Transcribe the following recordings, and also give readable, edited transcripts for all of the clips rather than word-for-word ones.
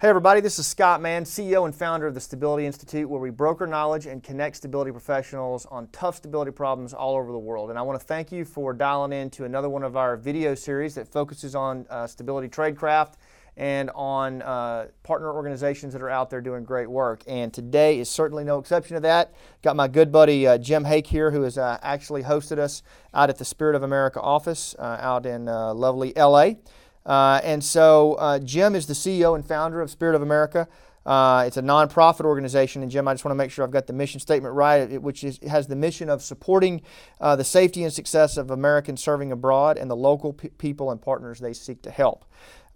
Hey everybody, this is Scott Mann, CEO and founder of the Stability Institute, where we broker knowledge and connect stability professionals on tough stability problems all over the world. And I want to thank you for dialing in to another one of our video series that focuses on stability tradecraft and on partner organizations that are out there doing great work. And today is certainly no exception to that. Got my good buddy Jim Hake here, who has actually hosted us out at the Spirit of America office out in lovely LA. And so Jim is the CEO and founder of Spirit of America. It's a nonprofit organization, and Jim, I just want to make sure I've got the mission statement right, which has the mission of supporting the safety and success of Americans serving abroad and the local people and partners they seek to help.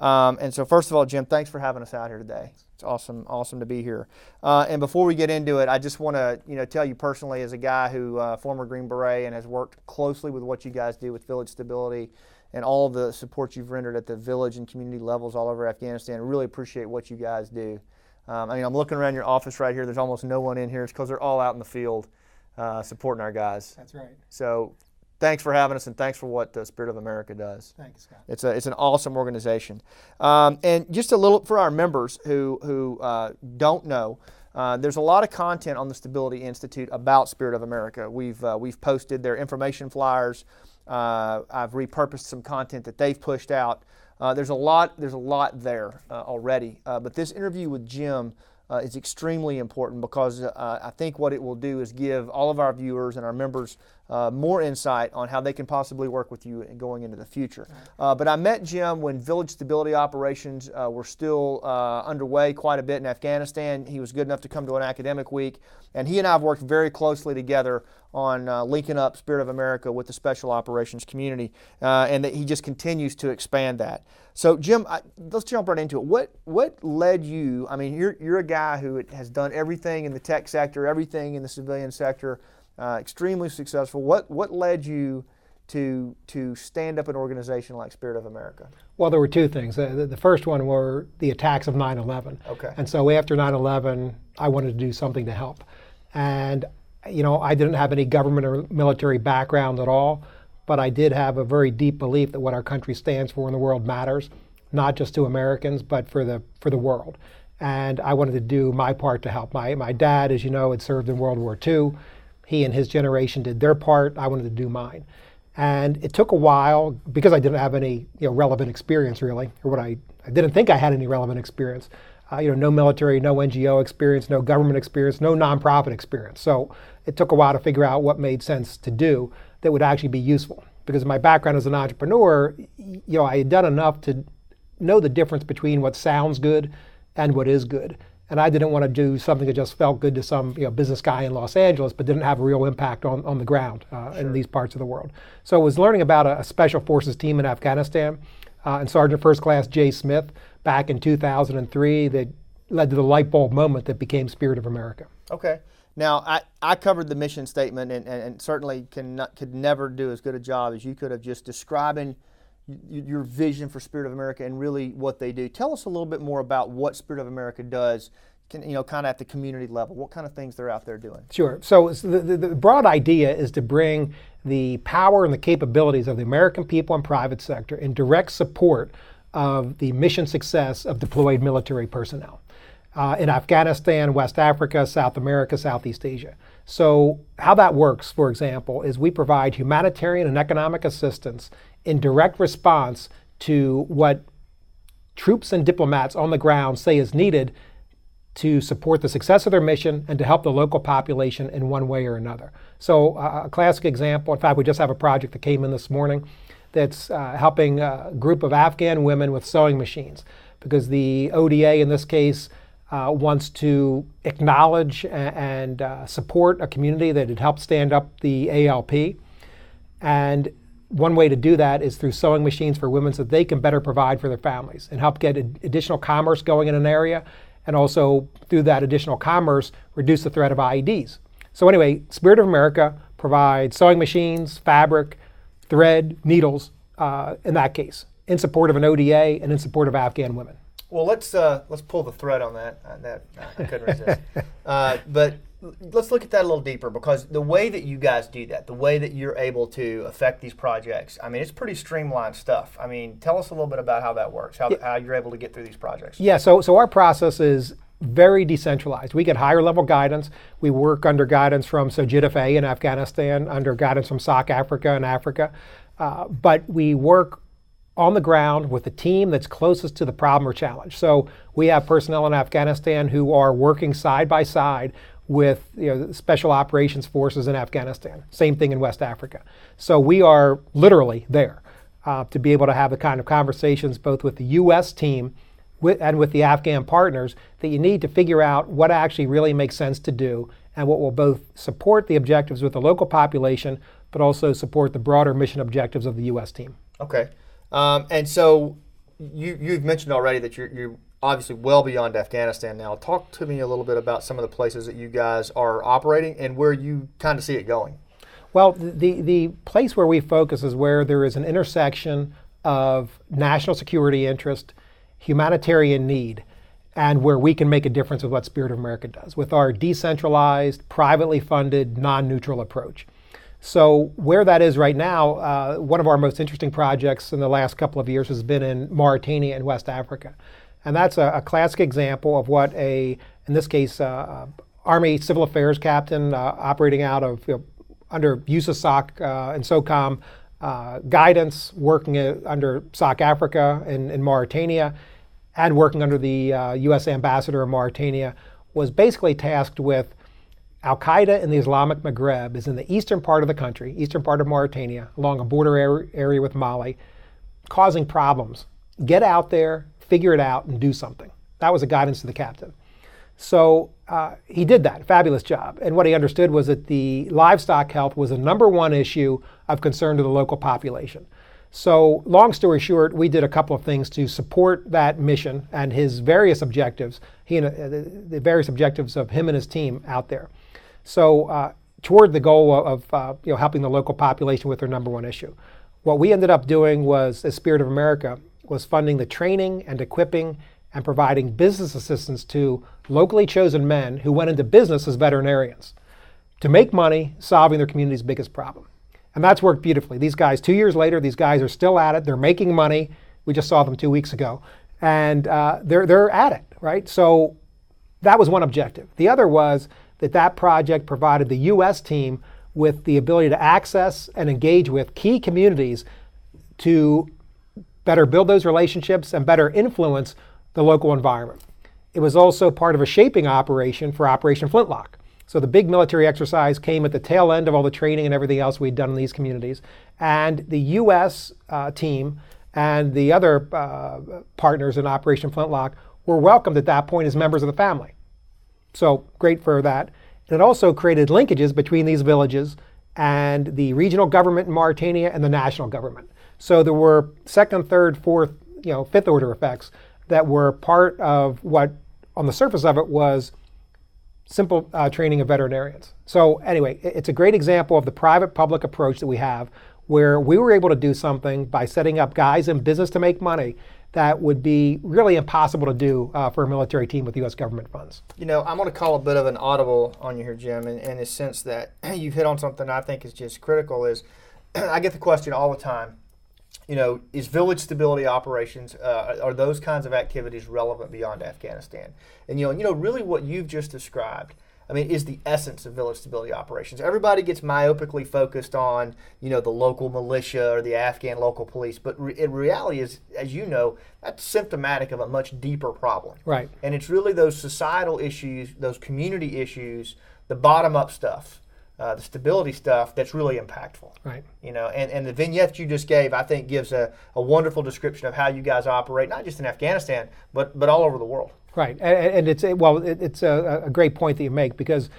And so first of all, Jim, thanks for having us out here today. It's awesome to be here. And before we get into it, I just want to tell you personally, as a guy who former Green Beret and has worked closely with what you guys do with Village Stability and all of the support you've rendered at the village and community levels all over Afghanistan. Really appreciate what you guys do. I'm looking around your office right here. There's almost no one in here. It's because they're all out in the field supporting our guys. That's right. So thanks for having us, and thanks for what the Spirit of America does. Thanks, Scott. It's an awesome organization. And just a little for our members who don't know, there's a lot of content on the Stability Institute about Spirit of America. We've posted their information flyers. I've repurposed some content that they've pushed out. There's a lot there already. But this interview with Jim is extremely important because I think what it will do is give all of our viewers and our members more insight on how they can possibly work with you going into the future. But I met Jim when village stability operations were still underway quite a bit in Afghanistan. He was good enough to come to an academic week, and he and I have worked very closely together on linking up Spirit of America with the special operations community, and that he just continues to expand that. So Jim, let's jump right into it. What led you, you're a guy who has done everything in the tech sector, everything in the civilian sector, extremely successful. What led you to stand up an organization like Spirit of America? Well, there were two things. The first one were the attacks of 9/11. Okay. And so after 9/11, I wanted to do something to help. And I didn't have any government or military background at all, but I did have a very deep belief that what our country stands for in the world matters, not just to Americans, but for the world. And I wanted to do my part to help. My dad, as you know, had served in World War II. He and his generation did their part. I wanted to do mine. And it took a while because I didn't have any relevant experience really, or I didn't think I had any relevant experience. No military, no NGO experience, no government experience, no nonprofit experience. So it took a while to figure out what made sense to do that would actually be useful. Because my background as an entrepreneur, I had done enough to know the difference between what sounds good and what is good. And I didn't want to do something that just felt good to some business guy in Los Angeles, but didn't have a real impact on the ground in these parts of the world. So I was learning about a special forces team in Afghanistan, and Sergeant First Class Jay Smith back in 2003 that led to the light bulb moment that became Spirit of America. Okay. Now, I covered the mission statement and certainly could never do as good a job as you could have just describing your vision for Spirit of America and really what they do. Tell us a little bit more about what Spirit of America does, kind of at the community level, what kind of things they're out there doing. Sure. So the broad idea is to bring the power and the capabilities of the American people and private sector in direct support of the mission success of deployed military personnel in Afghanistan, West Africa, South America, Southeast Asia. So how that works, for example, is we provide humanitarian and economic assistance in direct response to what troops and diplomats on the ground say is needed to support the success of their mission and to help the local population in one way or another. So a classic example, in fact, we just have a project that came in this morning that's helping a group of Afghan women with sewing machines, because the ODA in this case wants to acknowledge and support a community that had helped stand up the ALP. And one way to do that is through sewing machines for women so that they can better provide for their families and help get additional commerce going in an area, and also through that additional commerce reduce the threat of IEDs. So anyway, Spirit of America provides sewing machines, fabric, thread, needles, in that case, in support of an ODA and in support of Afghan women. Well, let's pull the thread on that. I couldn't resist. But let's look at that a little deeper, because the way that you guys do that, the way that you're able to affect these projects, I mean, it's pretty streamlined stuff. I mean, tell us a little bit about how that works, how you're able to get through these projects. Yeah, so our process is very decentralized. We get higher level guidance. We work under guidance from SOGIDF-A in Afghanistan, under guidance from SOC Africa in Africa. But we work on the ground with the team that's closest to the problem or challenge. So we have personnel in Afghanistan who are working side by side with special operations forces in Afghanistan. Same thing in West Africa. So we are literally there to be able to have the kind of conversations both with the U.S. team and with the Afghan partners that you need to figure out what actually really makes sense to do and what will both support the objectives with the local population, but also support the broader mission objectives of the U.S. team. Okay. And so you've mentioned already that you're obviously well beyond Afghanistan now. Talk to me a little bit about some of the places that you guys are operating and where you kind of see it going. Well, the place where we focus is where there is an intersection of national security interest, humanitarian need, and where we can make a difference with what Spirit of America does, with our decentralized, privately funded, non-neutral approach. So where that is right now, one of our most interesting projects in the last couple of years has been in Mauritania in West Africa. And that's a classic example of what in this case, Army Civil Affairs captain operating out of, under USASOC and SOCOM guidance, working under SOC Africa in Mauritania, and working under the U.S. ambassador in Mauritania, was basically tasked with Al-Qaeda in the Islamic Maghreb is in the eastern part of the country, eastern part of Mauritania, along a border area with Mali, causing problems. Get out there, figure it out, and do something. That was the guidance to the captain. So he did that, fabulous job. And what he understood was that the livestock health was the #1 issue of concern to the local population. So long story short, we did a couple of things to support that mission and his various objectives, the various objectives of him and his team out there. So toward the goal of helping the local population with their #1 issue. What we ended up doing was, as Spirit of America, was funding the training and equipping and providing business assistance to locally chosen men who went into business as veterinarians to make money solving their community's biggest problem. And that's worked beautifully. These guys, 2 years later, these guys are still at it. They're making money. We just saw them 2 weeks ago. And they're at it, right? So that was one objective. The other was that project provided the U.S. team with the ability to access and engage with key communities to better build those relationships and better influence the local environment. It was also part of a shaping operation for Operation Flintlock. So the big military exercise came at the tail end of all the training and everything else we'd done in these communities. And the U.S. Team and the other partners in Operation Flintlock were welcomed at that point as members of the family. So great for that. And it also created linkages between these villages and the regional government in Mauritania and the national government. So there were second, third, fourth, fifth order effects that were part of what, on the surface of it, was simple training of veterinarians. So anyway, it's a great example of the private-public approach that we have, where we were able to do something by setting up guys in business to make money that would be really impossible to do for a military team with U.S. government funds. I'm going to call a bit of an audible on you here, Jim, in the sense that you hit on something I think is just critical. Is I get the question all the time, is village stability operations, are those kinds of activities relevant beyond Afghanistan? And really what you've just described, is the essence of village stability operations. Everybody gets myopically focused on, the local militia or the Afghan local police, but in reality is, as you know, that's symptomatic of a much deeper problem. Right. And it's really those societal issues, those community issues, the bottom-up stuff, the stability stuff that's really impactful. Right. And the vignette you just gave, I think, gives a wonderful description of how you guys operate, not just in Afghanistan, but all over the world. Right, and it's a great point that you make, because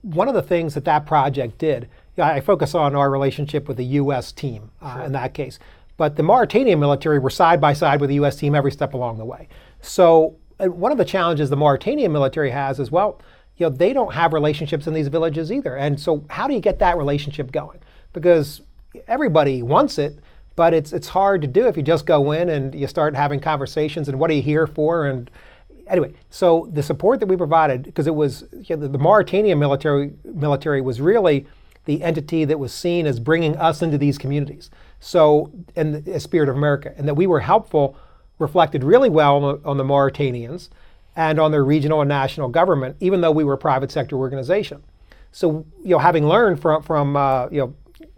one of the things that project did, I focus on our relationship with the U.S. team in that case, but the Mauritanian military were side by side with the U.S. team every step along the way. So one of the challenges the Mauritanian military has is, they don't have relationships in these villages either. And so how do you get that relationship going? Because everybody wants it, but it's hard to do if you just go in and you start having conversations and what are you here for? And anyway, so the support that we provided, because it was the Mauritanian military was really the entity that was seen as bringing us into these communities. So, in the spirit of America, and that we were helpful, reflected really well on the Mauritanians and on their regional and national government, even though we were a private sector organization. So, having learned from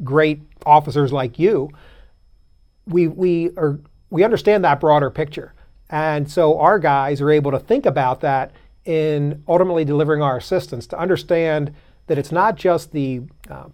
great officers like you, we understand that broader picture. And so our guys are able to think about that in ultimately delivering our assistance, to understand that it's not just the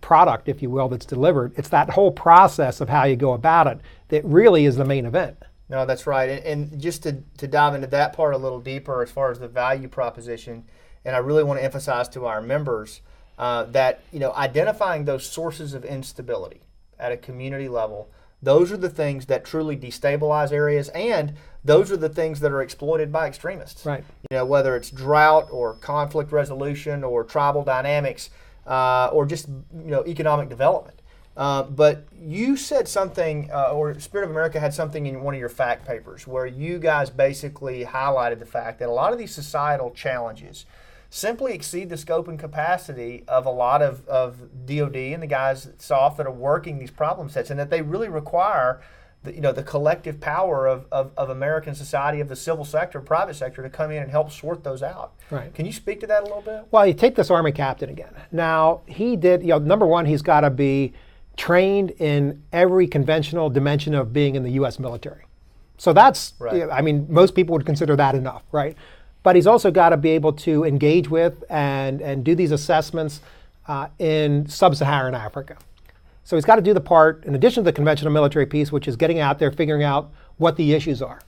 product, if you will, that's delivered. It's that whole process of how you go about it that really is the main event. No, that's right. And just to dive into that part a little deeper as far as the value proposition, and I really want to emphasize to our members that identifying those sources of instability at a community level, those are the things that truly destabilize areas, and those are the things that are exploited by extremists. Right. Whether it's drought or conflict resolution or tribal dynamics or just economic development. But you said something, or Spirit of America had something in one of your fact papers where you guys basically highlighted the fact that a lot of these societal challenges simply exceed the scope and capacity of a lot of DOD and the guys at SOF that are working these problem sets, and that they really require the collective power of American society, of the civil sector, private sector, to come in and help sort those out. Right. Can you speak to that a little bit? Well, you take this Army captain again. Now, he did, number one, he's got to be trained in every conventional dimension of being in the U.S. military. So that's, right. Most people would consider that enough, right? But he's also got to be able to engage with and do these assessments in sub-Saharan Africa. So he's got to do the part, in addition to the conventional military piece, which is getting out there, figuring out what the issues are.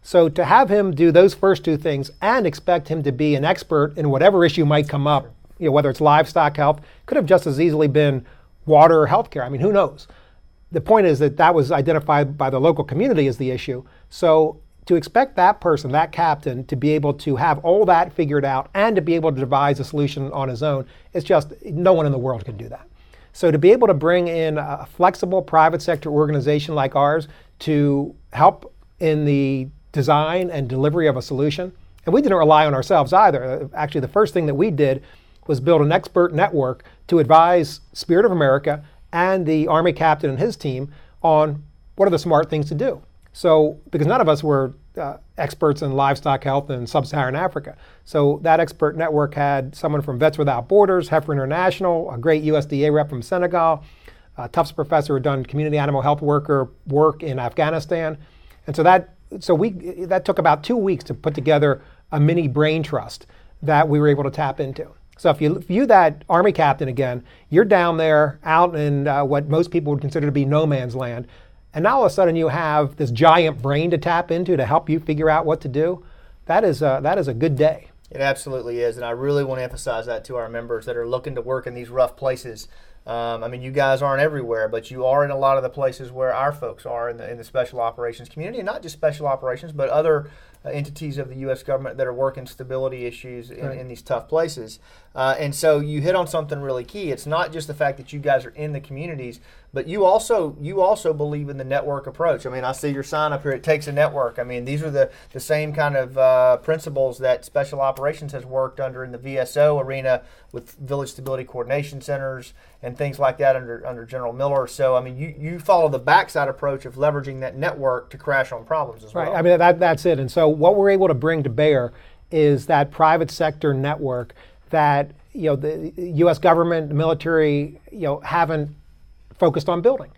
So to have him do those first two things and expect him to be an expert in whatever issue might come up, whether it's livestock health, could have just as easily been water or healthcare. Who knows? The point is that was identified by the local community as the issue. So to expect that person, that captain, to be able to have all that figured out and to be able to devise a solution on his own, it's just, no one in the world can do that. So to be able to bring in a flexible private sector organization like ours to help in the design and delivery of a solution, and we didn't rely on ourselves either. Actually, the first thing that we did was build an expert network to advise Spirit of America and the Army captain and his team on what are the smart things to do. So, because none of us were experts in livestock health in sub-Saharan Africa. So that expert network had someone from Vets Without Borders, Heifer International, a great USDA rep from Senegal, a Tufts professor who had done community animal health worker work in Afghanistan. And so that took about 2 weeks to put together a mini brain trust that we were able to tap into. So if you view that Army captain again, you're down there out in what most people would consider to be no man's land. And now all of a sudden you have this giant brain to tap into to help you figure out what to do. That is a good day. It absolutely is, and I really want to emphasize that to our members that are looking to work in these rough places. You guys aren't everywhere, but you are in a lot of the places where our folks are in the special operations community, and not just special operations, but other entities of the U.S. government that are working stability issues in these tough places. And so you hit on something really key. It's not just the fact that you guys are in the communities, but you also believe in the network approach. I see your sign up here, it takes a network. These are the same kind of principles that Special Operations has worked under in the VSO arena with Village Stability Coordination Centers and things like that under General Miller. So, you follow the backside approach of leveraging that network to crash on problems as well. Right, that's it. And so what we're able to bring to bear is that private sector network that the U.S. government, the military, haven't focused on building,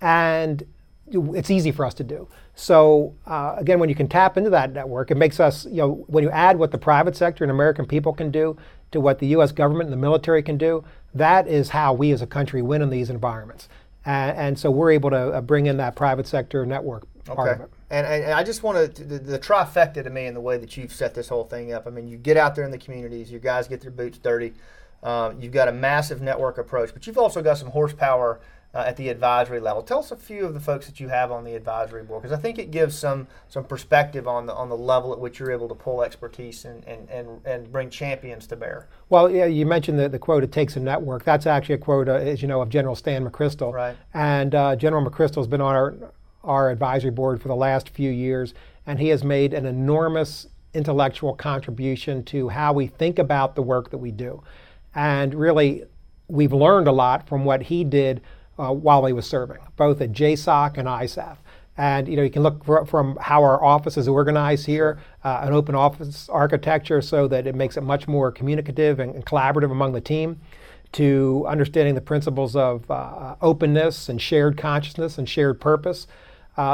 and it's easy for us to do. So again, when you can tap into that network, it makes us, when you add what the private sector and American people can do to what the U.S. government and the military can do, that is how we as a country win in these environments. And so we're able to bring in that private sector network part of it. And I just want to, the trifecta to me in the way that you've set this whole thing up. You get out there in the communities, you guys get their boots dirty, you've got a massive network approach, but you've also got some horsepower at the advisory level. Tell us a few of the folks that you have on the advisory board, because I think it gives some perspective on the level at which you're able to pull expertise and bring champions to bear. Well, yeah, you mentioned the quote, "It takes a network." That's actually a quote, as you know, of General Stan McChrystal. Right. And General McChrystal has been on our advisory board for the last few years, and he has made an enormous intellectual contribution to how we think about the work that we do. And really, we've learned a lot from what he did while he was serving, both at JSOC and ISAF. And you can look from how our office is organized here, an open office architecture so that it makes it much more communicative and collaborative among the team, to understanding the principles of openness and shared consciousness and shared purpose.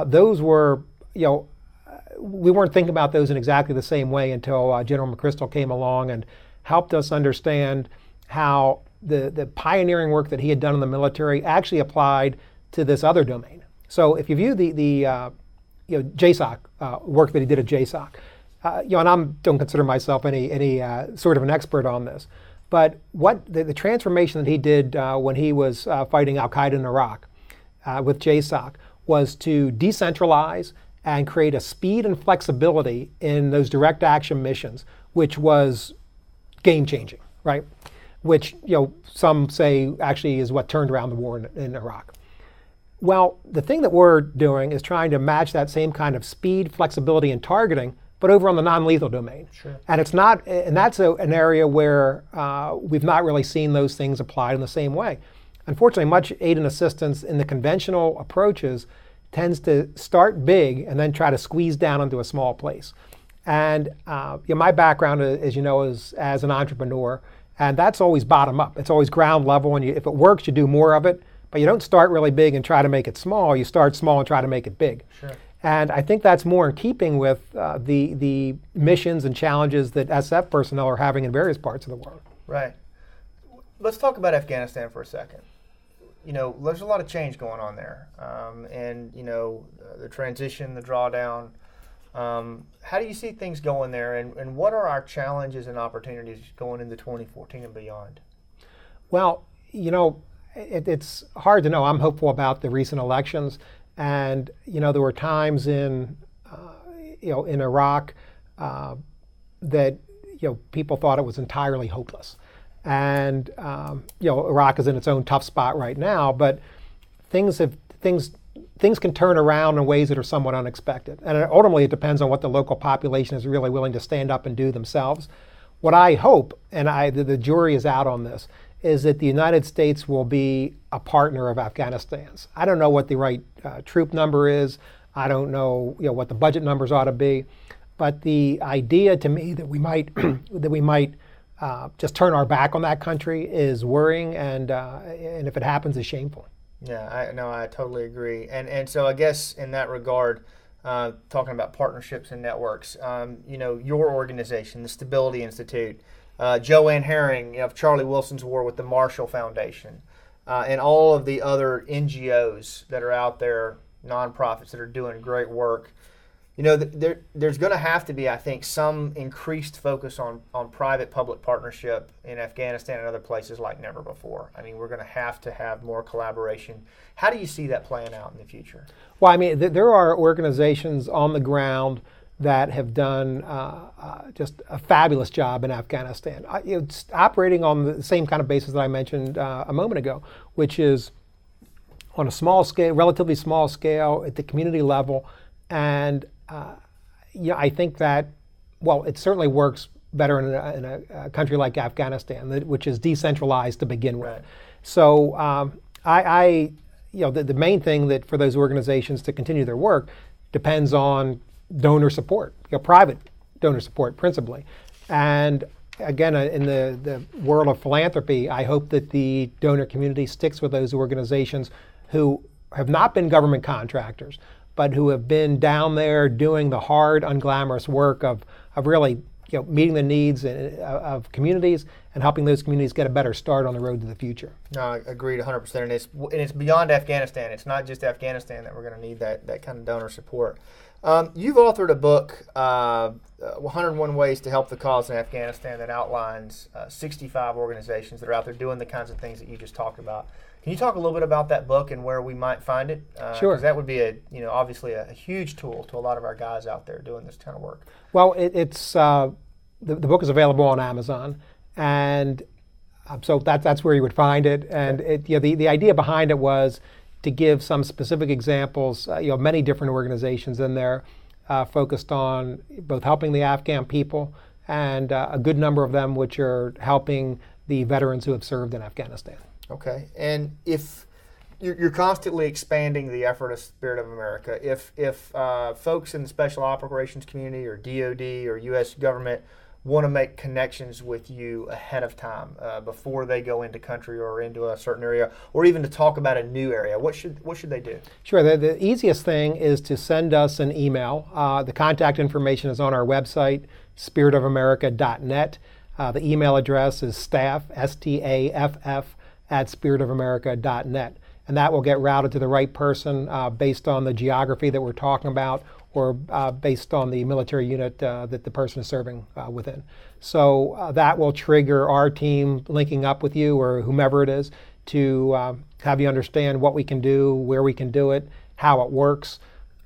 Those were, we weren't thinking about those in exactly the same way until General McChrystal came along and helped us understand how the pioneering work that he had done in the military actually applied to this other domain. So if you view the JSOC work that he did at JSOC, and I don't consider myself any sort of an expert on this, but what the transformation that he did when he was fighting Al-Qaeda in Iraq with JSOC was to decentralize and create a speed and flexibility in those direct action missions, which was game-changing, right? Which some say actually is what turned around the war in Iraq. Well, the thing that we're doing is trying to match that same kind of speed, flexibility, and targeting, but over on the non-lethal domain. Sure. And it's not, and that's an area where we've not really seen those things applied in the same way. Unfortunately, much aid and assistance in the conventional approaches tends to start big and then try to squeeze down into a small place. And my background, as you know, is as an entrepreneur, and that's always bottom up. It's always ground level, and if it works, you do more of it. But you don't start really big and try to make it small. You start small and try to make it big. Sure. And I think that's more in keeping with the missions and challenges that SF personnel are having in various parts of the world. Right. Let's talk about Afghanistan for a second. There's a lot of change going on there, and the transition, the drawdown. How do you see things going there, and what are our challenges and opportunities going into 2014 and beyond? Well, it's hard to know. I'm hopeful about the recent elections, and there were times in Iraq that people thought it was entirely hopeless, and Iraq is in its own tough spot right now. But things can turn around in ways that are somewhat unexpected, and ultimately it depends on what the local population is really willing to stand up and do themselves. What I hope, and the jury is out on this, is that the United States will be a partner of Afghanistan's. I don't know what the right troop number is. I don't know, what the budget numbers ought to be. But the idea to me that we might just turn our back on that country is worrying, and if it happens, is shameful. Yeah, I totally agree. And so I guess in that regard, talking about partnerships and networks, your organization, the Stability Institute, Joanne Herring of Charlie Wilson's War with the Marshall Foundation, and all of the other NGOs that are out there, nonprofits that are doing great work. There's going to have to be, I think, some increased focus on private-public partnership in Afghanistan and other places like never before. I mean, we're going to have more collaboration. How do you see that playing out in the future? Well, I mean, there are organizations on the ground that have done just a fabulous job in Afghanistan. It's operating on the same kind of basis that I mentioned a moment ago, which is on a small scale, relatively small scale, at the community level. And I think that, it certainly works better in a country like Afghanistan, which is decentralized to begin with. Right. So the main thing that for those organizations to continue their work depends on donor support, private donor support principally. And again, in the world of philanthropy, I hope that the donor community sticks with those organizations who have not been government contractors, but who have been down there doing the hard, unglamorous work of really meeting the needs of communities and helping those communities get a better start on the road to the future. No, I agreed 100%. And it's beyond Afghanistan. It's not just Afghanistan that we're going to need that kind of donor support. You've authored a book, 101 Ways to Help the Cause in Afghanistan, that outlines 65 organizations that are out there doing the kinds of things that you just talked about. Can you talk a little bit about that book and where we might find it? Sure. Because that would be obviously a huge tool to a lot of our guys out there doing this kind of work. Well, it's the book is available on Amazon, and so that's where you would find it. And the idea behind it was to give some specific examples, many different organizations in there focused on both helping the Afghan people and a good number of them which are helping the veterans who have served in Afghanistan. Okay, and if you're constantly expanding the effort of Spirit of America, if folks in the special operations community or DoD or U.S. government want to make connections with you ahead of time before they go into country or into a certain area, or even to talk about a new area, what should they do? Sure. The easiest thing is to send us an email. The contact information is on our website, spiritofamerica.net. The email address is staff, S-T-A-F-F, at spiritofamerica.net. And that will get routed to the right person based on the geography that we're talking about, or based on the military unit that the person is serving within. So that will trigger our team linking up with you or whomever it is to have you understand what we can do, where we can do it, how it works,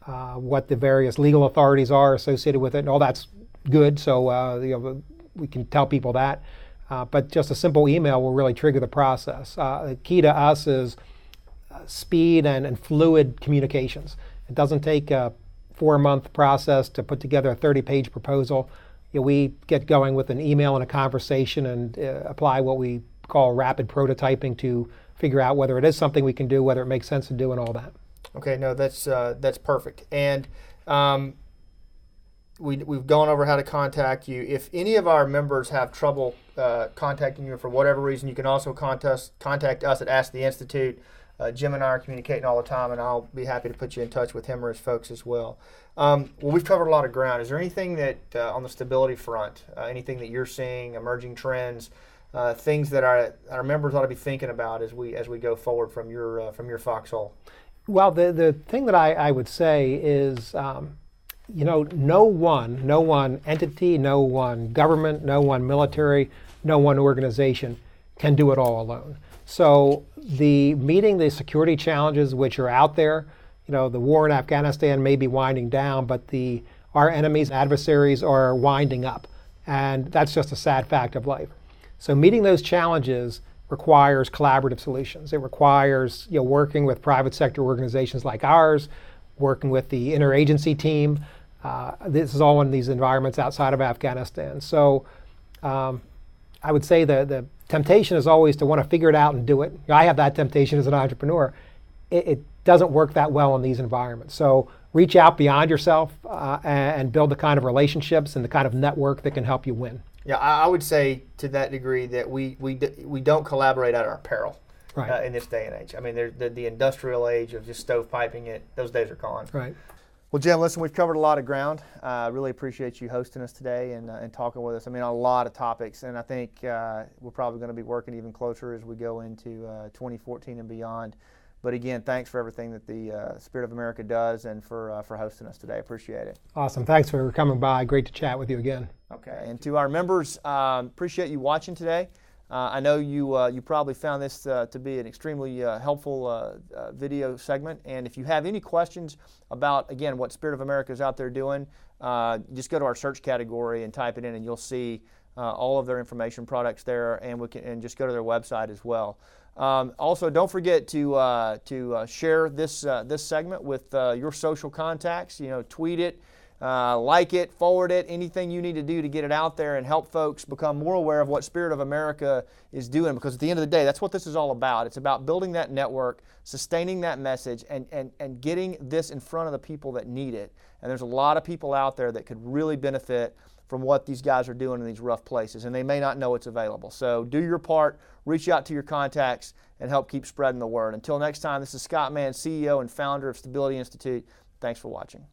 what the various legal authorities are associated with it, and all that's good. So we can tell people that. But just a simple email will really trigger the process. The key to us is speed and fluid communications. It doesn't take a 4-month process to put together a 30-page proposal. We get going with an email and a conversation and apply what we call rapid prototyping to figure out whether it is something we can do, whether it makes sense to do, and all that. Okay, no, that's perfect. And we've gone over how to contact you. If any of our members have trouble contacting you for whatever reason, you can also contact us at Ask the Institute. Jim and I are communicating all the time, and I'll be happy to put you in touch with him or his folks as well. Well, we've covered a lot of ground. Is there anything that on the stability front, anything that you're seeing, emerging trends, things that our members ought to be thinking about as we go forward from your foxhole? Well, the thing that I would say is, no one entity, no one government, no one military, no one organization can do it all alone. So meeting the security challenges which are out there, the war in Afghanistan may be winding down, but our enemies, adversaries are winding up. And that's just a sad fact of life. So meeting those challenges requires collaborative solutions. It requires working with private sector organizations like ours, working with the interagency team. This is all in these environments outside of Afghanistan. So I would say the temptation is always to want to figure it out and do it. I have that temptation as an entrepreneur. It doesn't work that well in these environments. So reach out beyond yourself and build the kind of relationships and the kind of network that can help you win. Yeah, I would say to that degree that we don't collaborate at our peril. Right. In this day and age. I mean, the industrial age of just stovepiping it, those days are gone. Right. Well, Jim, listen, we've covered a lot of ground. I really appreciate you hosting us today and talking with us. I mean, a lot of topics, and I think we're probably going to be working even closer as we go into 2014 and beyond. But again, thanks for everything that the Spirit of America does and for hosting us today. Appreciate it. Awesome. Thanks for coming by. Great to chat with you again. Okay. And to our members, appreciate you watching today. I know you probably found this to be an extremely helpful video segment, and if you have any questions about, again, what Spirit of America is out there doing, just go to our search category and type it in, and you'll see all of their information products there, and just go to their website as well. Also, don't forget to share this segment with your social contacts. Tweet it. Like it, forward it, anything you need to do to get it out there and help folks become more aware of what Spirit of America is doing, because at the end of the day, that's what this is all about. It's about building that network, sustaining that message, and getting this in front of the people that need it. And there's a lot of people out there that could really benefit from what these guys are doing in these rough places, and they may not know it's available. So do your part, reach out to your contacts, and help keep spreading the word. Until next time, this is Scott Mann, CEO and founder of Stability Institute. Thanks for watching.